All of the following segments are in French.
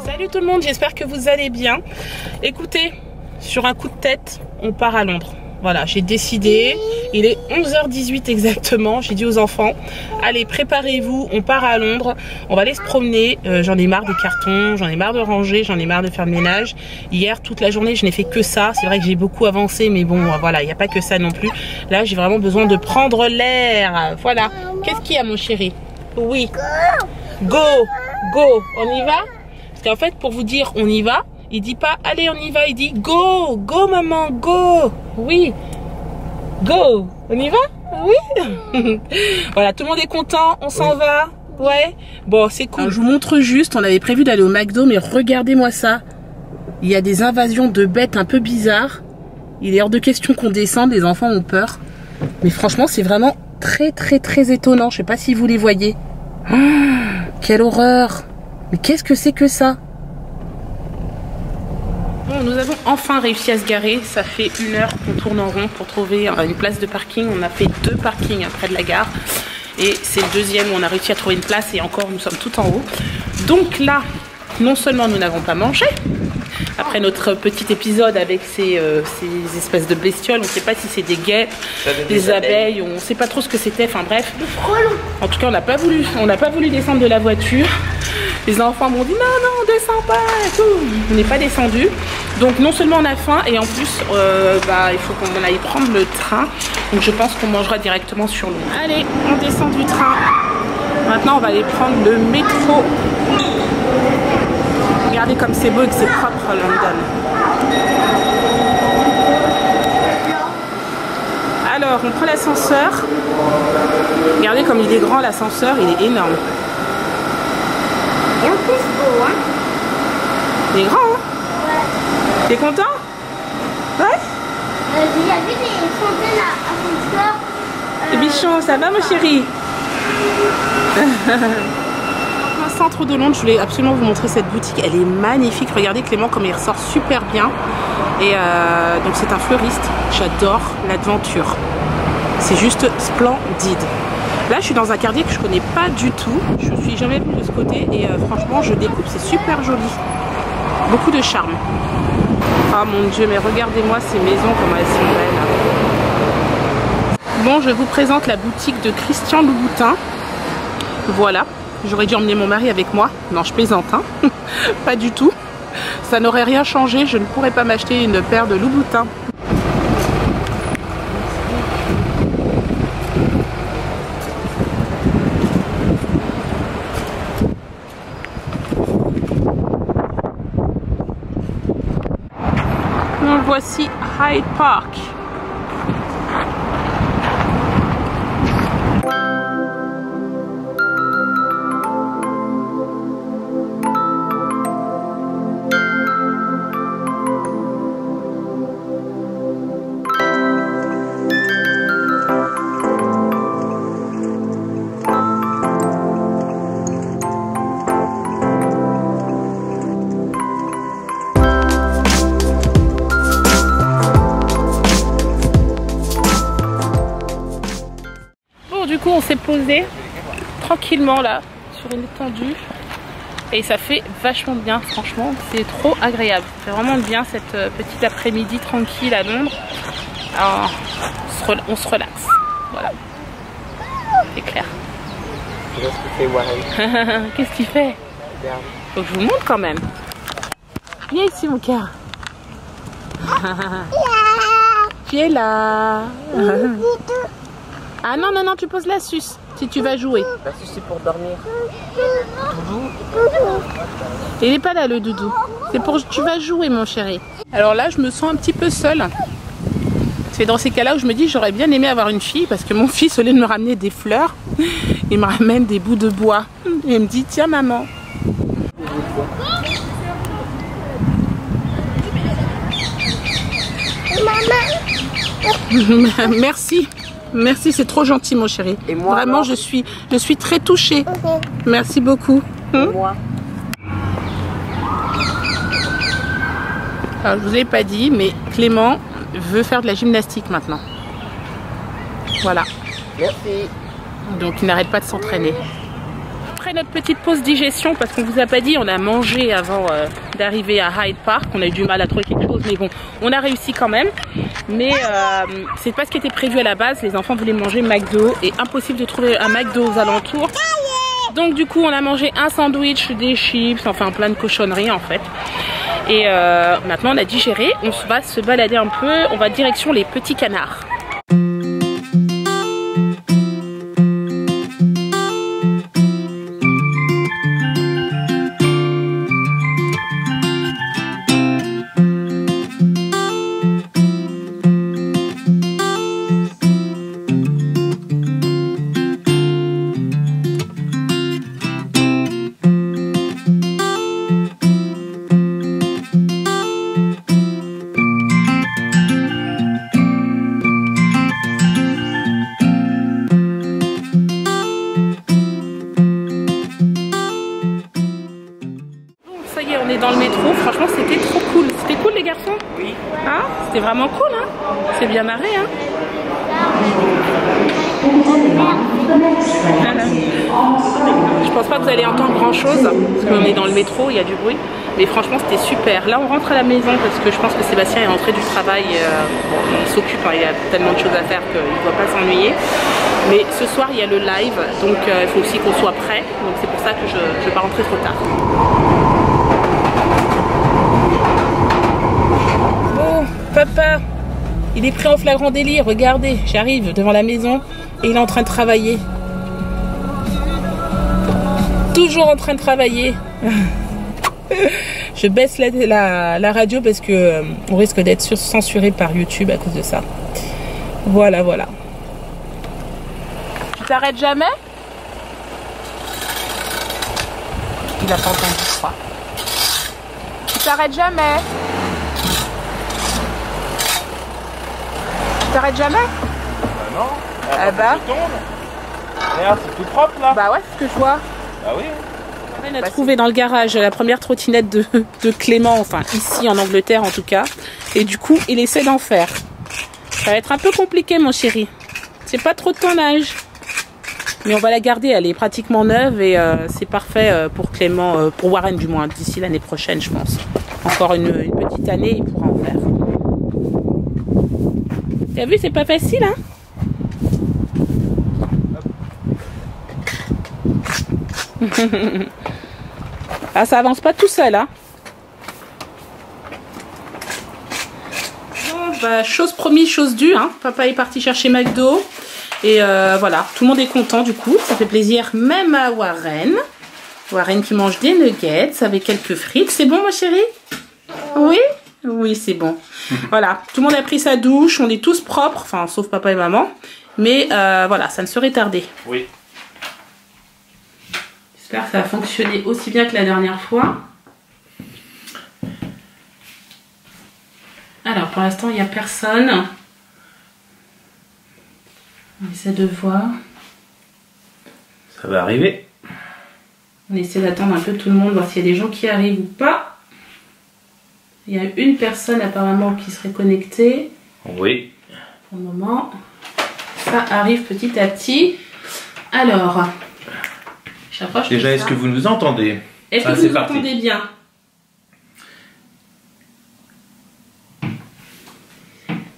Salut tout le monde, j'espère que vous allez bien. Écoutez, sur un coup de tête, on part à Londres. Voilà, j'ai décidé, il est 11h18 exactement, j'ai dit aux enfants, allez préparez-vous, on part à Londres, on va aller se promener, j'en ai marre des cartons, j'en ai marre de ranger, j'en ai marre de faire le ménage. Hier, toute la journée, je n'ai fait que ça, c'est vrai que j'ai beaucoup avancé, mais bon, voilà, il n'y a pas que ça non plus. Là, j'ai vraiment besoin de prendre l'air, voilà. Qu'est-ce qu'il y a mon chéri? Oui. Go, go, on y va? Parce qu'en fait, pour vous dire on y va, il dit pas allez on y va, il dit go, go maman, go. Oui, go, on y va? Oui. Voilà, tout le monde est content, on s'en va. Ouais, bon c'est cool. Alors, je vous montre juste, on avait prévu d'aller au McDo, mais regardez-moi ça. Il y a des invasions de bêtes un peu bizarres. Il est hors de question qu'on descende, les enfants ont peur. Mais franchement c'est vraiment très étonnant, je sais pas si vous les voyez. Oh, quelle horreur. Mais qu'est-ce que c'est que ça? Bon, nous avons enfin réussi à se garer. Ça fait 1 heure qu'on tourne en rond pour trouver une place de parking. On a fait 2 parkings près de la gare. Et c'est le deuxième où on a réussi à trouver une place. Et encore, nous sommes tout en haut. Donc là, non seulement nous n'avons pas mangé, après notre petit épisode avec ces espèces de bestioles, on ne sait pas si c'est des guêpes, des abeilles, on ne sait pas trop ce que c'était, enfin bref. En tout cas, on n'a pas voulu descendre de la voiture. Les enfants m'ont dit non, on descend pas et tout. On n'est pas descendu. Donc non seulement on a faim et en plus il faut qu'on aille prendre le train. Donc je pense qu'on mangera directement sur Londres. Allez, on descend du train. Maintenant on va aller prendre le métro. Regardez comme c'est beau et que c'est propre à London. Alors on prend l'ascenseur. Regardez comme il est grand l'ascenseur, il est énorme. Et en plus beau, hein? Il est grand, hein? Ouais. T'es content? Ouais? J'ai vu des fontaines à ascenseur. Les bichons, ça va mon chéri? Dans le centre de Londres, je voulais absolument vous montrer cette boutique. Elle est magnifique. Regardez Clément comme il ressort super bien. Et donc c'est un fleuriste. J'adore l'aventure. C'est juste splendide. Là, je suis dans un quartier que je connais pas du tout. Je suis jamais venue de ce côté et franchement, je découvre. C'est super joli. Beaucoup de charme. Ah mon Dieu, mais regardez-moi ces maisons, comment elles sont belles. Bon, je vous présente la boutique de Christian Louboutin. Voilà. J'aurais dû emmener mon mari avec moi. Non, je plaisante, hein. Pas du tout. Ça n'aurait rien changé. Je ne pourrais pas m'acheter une paire de Louboutin. Voici Hyde Park. Du coup on s'est posé tranquillement là sur une étendue et ça fait vachement bien, franchement c'est trop agréable, ça fait vraiment bien cette petite après-midi tranquille à Londres. Alors, on se relaxe, voilà, c'est clair. Qu'est-ce qu'il fait? Faut que je vous montre quand même. Viens ici mon cœur. Tu es là. Ah non, tu poses la suce si tu vas jouer. La suce c'est pour dormir. Doudou. Il n'est pas là le doudou. C'est pour tu vas jouer mon chéri. Alors là je me sens un petit peu seule. C'est dans ces cas-là où je me dis j'aurais bien aimé avoir une fille parce que mon fils au lieu de me ramener des fleurs, il me ramène des bouts de bois. Et il me dit tiens maman. Maman. Merci. Merci, c'est trop gentil mon chéri. Et moi, vraiment, alors je suis très touchée. Merci beaucoup. Moi. Alors, je vous ai pas dit, mais Clément veut faire de la gymnastique maintenant. Voilà. Merci. Donc il n'arrête pas de s'entraîner. Après notre petite pause digestion, parce qu'on vous a pas dit, on a mangé avant d'arriver à Hyde Park. On a eu du mal à trouver quelque chose, mais bon, on a réussi quand même. Mais c'est pas ce qui était prévu à la base. Les enfants voulaient manger McDo et impossible de trouver un McDo aux alentours. Donc du coup, on a mangé un sandwich, des chips, enfin plein de cochonneries en fait. Et maintenant, on a digéré. On va se balader un peu. On va direction les Petits Canards. Dans le métro, franchement c'était trop cool. C'était cool les garçons? Oui. Hein? C'était vraiment cool, hein? C'est bien marré, hein? Je pense pas que vous allez entendre grand chose parce qu'on est dans le métro, il y a du bruit. Mais franchement c'était super. Là on rentre à la maison parce que je pense que Sébastien est rentré du travail. Il s'occupe, hein, il y a tellement de choses à faire qu'il ne doit pas s'ennuyer. Mais ce soir il y a le live, donc il faut aussi qu'on soit prêt. Donc c'est pour ça que je ne vais pas rentrer trop tard. Papa, il est pris en flagrant délit. Regardez, j'arrive devant la maison et il est en train de travailler. Toujours en train de travailler. Je baisse la radio parce que on risque d'être censuré par YouTube à cause de ça. Voilà, voilà. Tu t'arrêtes jamais? Il a pas entendu, je crois. Tu t'arrêtes jamais? Tu t'arrêtes jamais? Bah non. Ah bah. Regarde, c'est tout propre là. Bah ouais, c'est ce que je vois. Bah oui. On a trouvé dans le garage la première trottinette de Clément, enfin ici en Angleterre en tout cas. Et du coup, il essaie d'en faire. Ça va être un peu compliqué mon chéri. C'est pas trop de ton âge. Mais on va la garder, elle est pratiquement neuve et c'est parfait pour Clément, pour Warren du moins, d'ici l'année prochaine je pense. Encore une petite année, il pourra en faire. T'as vu, c'est pas facile, hein? Ah, ça avance pas tout seul, hein? Bon, bah, chose promise, chose due, hein? Papa est parti chercher McDo. Et voilà, tout le monde est content du coup. Ça fait plaisir même à Warren. Warren qui mange des nuggets avec quelques frites. C'est bon, ma chérie? Oui? Oui, c'est bon. Voilà, tout le monde a pris sa douche, on est tous propres, enfin sauf papa et maman. Mais voilà, ça ne serait tardé. Oui. J'espère que ça a fonctionné aussi bien que la dernière fois. Alors pour l'instant il n'y a personne. On essaie de voir. Ça va arriver. On essaie d'attendre un peu tout le monde, voir s'il y a des gens qui arrivent ou pas. Il y a une personne apparemment qui serait connectée. Oui. Pour le moment, ça arrive petit à petit. Alors, j'approche. Déjà, est-ce que vous nous entendez? Est-ce que vous nous entendez bien?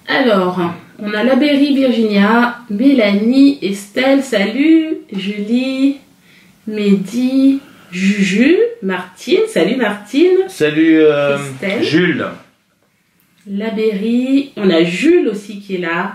Alors, on a Labéry, Virginia, Mélanie, Estelle, salut, Julie, Mehdi, Juju, Martine, salut Martine. Salut Estelle. Jules. Labéry, on a Jules aussi qui est là.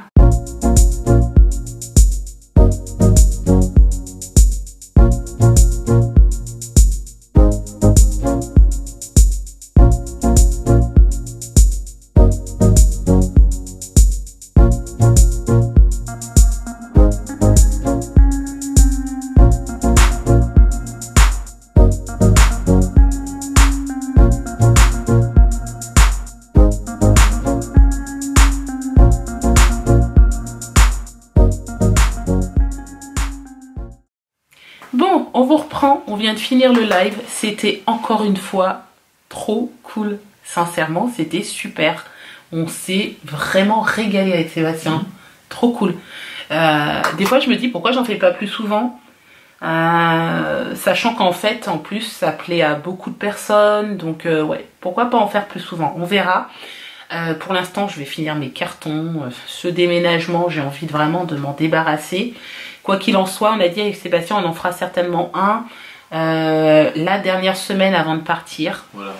Bon, on vous reprend, on vient de finir le live, c'était encore une fois trop cool, sincèrement c'était super, on s'est vraiment régalé avec Sébastien, trop cool. Des fois je me dis pourquoi j'en fais pas plus souvent. Sachant qu'en fait en plus ça plaît à beaucoup de personnes, donc ouais, pourquoi pas en faire plus souvent, on verra. Pour l'instant je vais finir mes cartons, ce déménagement j'ai envie vraiment de m'en débarrasser. Quoi qu'il en soit, on a dit avec Sébastien on en fera certainement un la dernière semaine avant de partir, voilà.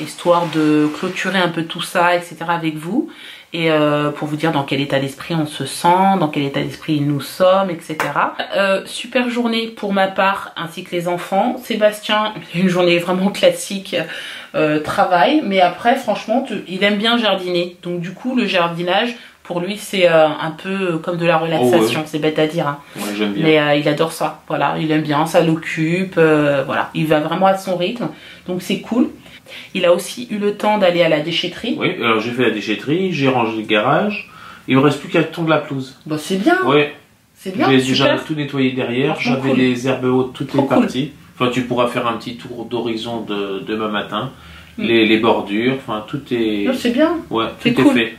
Histoire de clôturer un peu tout ça, etc. avec vous. Et pour vous dire dans quel état d'esprit on se sent, dans quel état d'esprit nous sommes, etc. Super journée pour ma part, ainsi que les enfants. Sébastien, une journée vraiment classique, travail. Mais après, franchement, il aime bien jardiner. Donc du coup, le jardinage, pour lui, c'est un peu comme de la relaxation. Oh ouais. C'est bête à dire. Hein. Ouais, j'aime bien. Mais il adore ça. Voilà, il aime bien, ça l'occupe. Voilà, il va vraiment à son rythme. Donc c'est cool. Il a aussi eu le temps d'aller à la déchetterie. Oui, alors j'ai fait la déchetterie, j'ai rangé le garage. Il me reste plus qu'à tondre la pelouse. Bon, c'est bien. Oui. C'est bien. J'ai déjà tout nettoyé derrière. J'avais cool. Les herbes hautes, toutes les parties. Cool. Enfin, tu pourras faire un petit tour d'horizon demain matin. Les bordures, enfin tout est... C'est bien. Ouais, tout est cool. fait.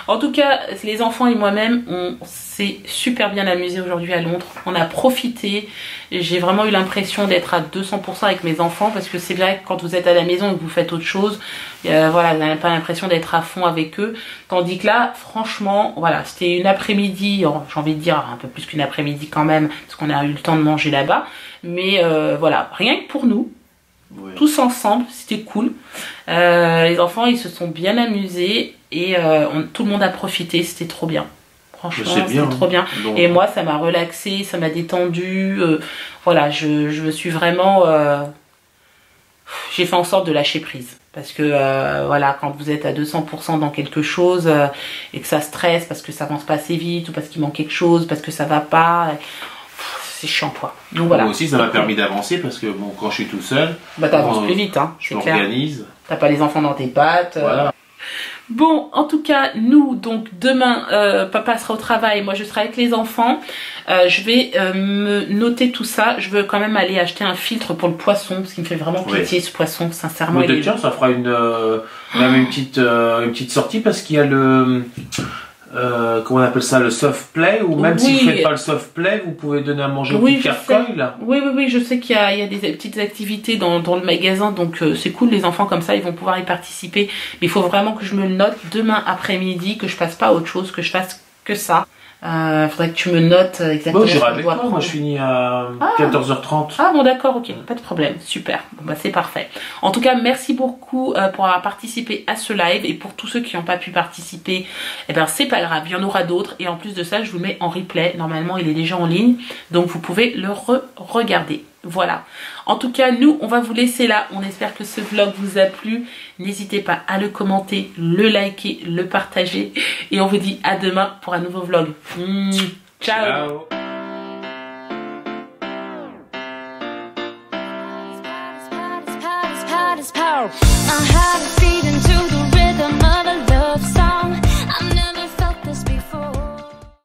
En tout cas, les enfants et moi-même, on s'est super bien amusés aujourd'hui à Londres. On a profité. J'ai vraiment eu l'impression d'être à 200% avec mes enfants parce que c'est vrai que quand vous êtes à la maison et que vous faites autre chose, voilà, vous n'avez pas l'impression d'être à fond avec eux. Tandis que là, franchement, voilà, c'était une après-midi, j'ai envie de dire un peu plus qu'une après-midi quand même, parce qu'on a eu le temps de manger là-bas. Mais voilà, rien que pour nous. Ouais. Tous ensemble, c'était cool. Les enfants, ils se sont bien amusés et tout le monde a profité, c'était trop bien. Franchement, c'était trop bien. Donc... Et moi, ça m'a relaxé, ça m'a détendu. Voilà, je me suis vraiment... j'ai fait en sorte de lâcher prise. Parce que voilà, quand vous êtes à 200% dans quelque chose et que ça stresse parce que ça avance pas assez vite ou parce qu'il manque quelque chose, parce que ça va pas... c'est chiant quoi. Donc voilà. Moi aussi ça m'a permis d'avancer parce que bon, quand je suis tout seul, bah t'avances plus vite hein. Je m'organise. T'as pas les enfants dans tes pattes. Voilà. Bon, en tout cas, nous, donc demain, papa sera au travail, moi je serai avec les enfants. Je vais me noter tout ça. Je veux quand même aller acheter un filtre pour le poisson, parce qu'il me fait vraiment pitié ce poisson, sincèrement. Mais tiens, ça fera même une petite sortie parce qu'il y a le... comment on appelle ça, le soft play, ou même si vous ne faites pas le soft play, vous pouvez donner à manger au petit carcoy là. Oui, je sais qu'il y a des petites activités dans le magasin, donc c'est cool, les enfants comme ça, ils vont pouvoir y participer. Mais il faut vraiment que je me le note demain après-midi, que je fasse pas autre chose, que je fasse que ça. Faudrait que tu me notes exactement. Bon, j'irai avec toi, moi je finis à 14h30. Ah bon d'accord, ok, pas de problème, super, bon, bah, c'est parfait. En tout cas, merci beaucoup pour avoir participé à ce live, et pour tous ceux qui n'ont pas pu participer, eh ben c'est pas grave, il y en aura d'autres, et en plus de ça, je vous le mets en replay, normalement il est déjà en ligne, donc vous pouvez le regarder. Voilà. En tout cas, nous, on va vous laisser là. On espère que ce vlog vous a plu. N'hésitez pas à le commenter, le liker, le partager. Et on vous dit à demain pour un nouveau vlog. Ciao. Ciao.